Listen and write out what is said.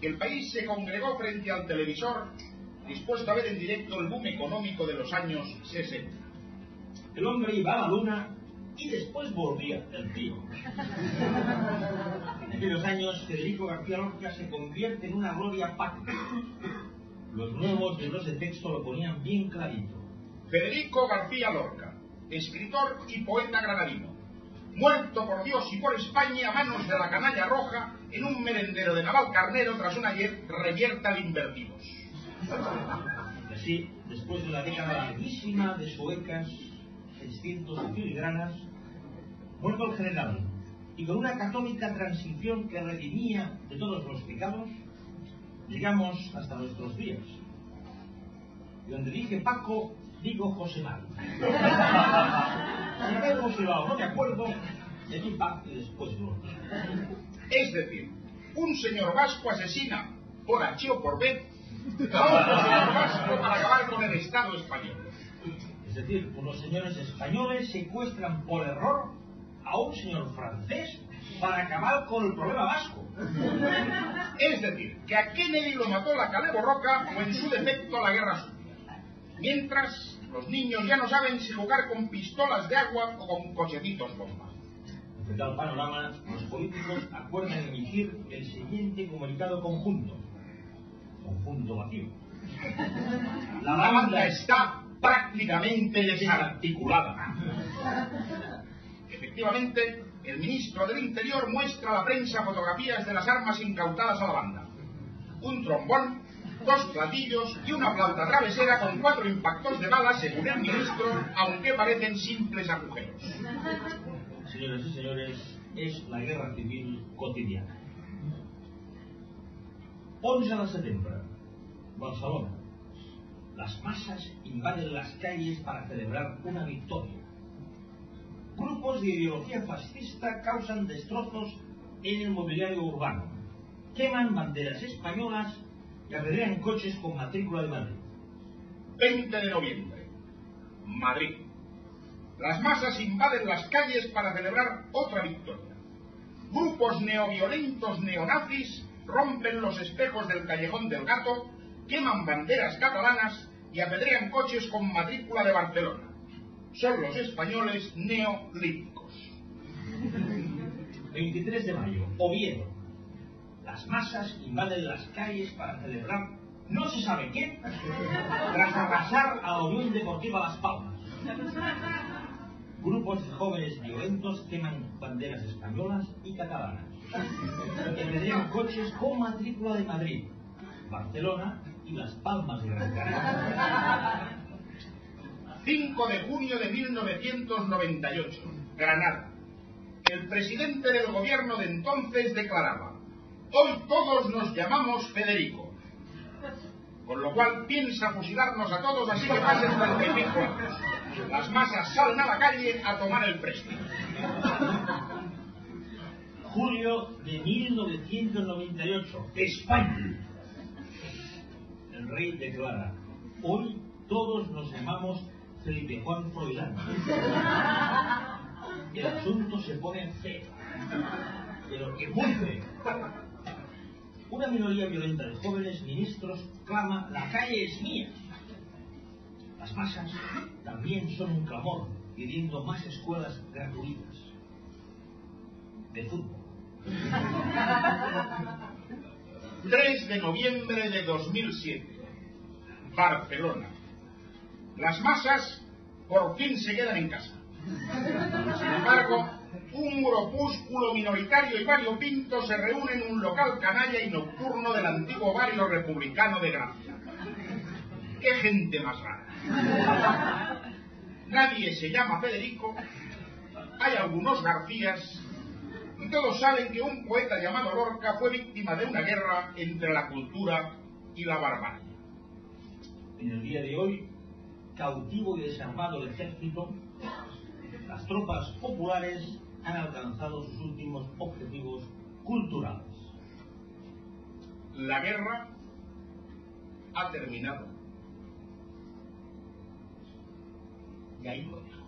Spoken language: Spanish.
el país se congregó frente al televisor, dispuesto a ver en directo el boom económico de los años 60. El hombre iba a la luna y después volvía el tío. En aquellos años, Federico García Lorca se convierte en una gloria patria. Los nuevos libros de texto lo ponían bien clarito. Federico García Lorca, escritor y poeta granadino, muerto por Dios y por España a manos de la canalla roja en un merendero de Navalcarnero tras una reyerta de invertidos. Así, después de una década larguísima de suecas, 600 filigranas, muerto el general, y con una católica transición que redimía de todos los pecados, llegamos hasta nuestros días. Y donde dije Paco, digo José Mal. Si me José Mal, no me acuerdo, de mi Paco y después Gloria. Es decir, un señor vasco asesina por H o por B a otro señor vasco para acabar con el Estado español. Es decir, unos señores españoles secuestran por error a un señor francés para acabar con el problema vasco. Es decir, que a Kennedy lo mató la Calebo Roca o en su defecto la Guerra Sucia. Mientras, los niños ya no saben si jugar con pistolas de agua o con cochecitos bomba. En tal panorama, los políticos acuerdan emitir el siguiente comunicado conjunto. Conjunto vacío. La banda está prácticamente desarticulada. Efectivamente, el ministro del Interior muestra a la prensa fotografías de las armas incautadas a la banda. Un trombón, 2 platillos y una flauta travesera con 4 impactos de bala, según el ministro, aunque parecen simples agujeros. Señoras y señores, es la guerra civil cotidiana. 11 de setembre, Barcelona. Las masas invaden las calles para celebrar una victoria. Grupos de ideología fascista causan destrozos en el mobiliario urbano. Queman banderas españolas y apedrean coches con matrícula de Madrid. 20 de noviembre, Madrid. Las masas invaden las calles para celebrar otra victoria. Grupos neoviolentos neonazis rompen los espejos del Callejón del Gato, queman banderas catalanas y apedrean coches con matrícula de Barcelona. Son los españoles neolíticos. 23 de mayo, Oviedo. Las masas invaden las calles para celebrar no se sabe qué, tras arrasar a la Unión Deportiva Las Palmas. Grupos de jóvenes violentos queman banderas españolas y catalanas. Apedrean coches con matrícula de Madrid, Barcelona y Las Palmas de Gran Canaria. 5 de junio de 1998, Granada. El presidente del gobierno de entonces declaraba: hoy todos nos llamamos Federico. Con lo cual piensa fusilarnos a todos, así que pasen 35 años. Las masas salen a la calle a tomar el préstamo. Julio de 1998, España. El rey declara: hoy todos nos llamamos Felipe Juan Froilán. El asunto se pone feo, pero que muy feo. Una minoría violenta de jóvenes ministros clama: la calle es mía. Las masas también son un clamor, pidiendo más escuelas gratuitas de fútbol. 3 de noviembre de 2007, Barcelona. Las masas por fin se quedan en casa. Sin embargo, un grupúsculo minoritario y variopinto se reúne en un local canalla y nocturno del antiguo barrio republicano de Gracia. ¡Qué gente más rara! Nadie se llama Federico, hay algunos Garcías, y todos saben que un poeta llamado Lorca fue víctima de una guerra entre la cultura y la barbarie. En el día de hoy, cautivo y desarmado el ejército, las tropas populares han alcanzado sus últimos objetivos culturales. La guerra ha terminado. Y ahí lo dejo.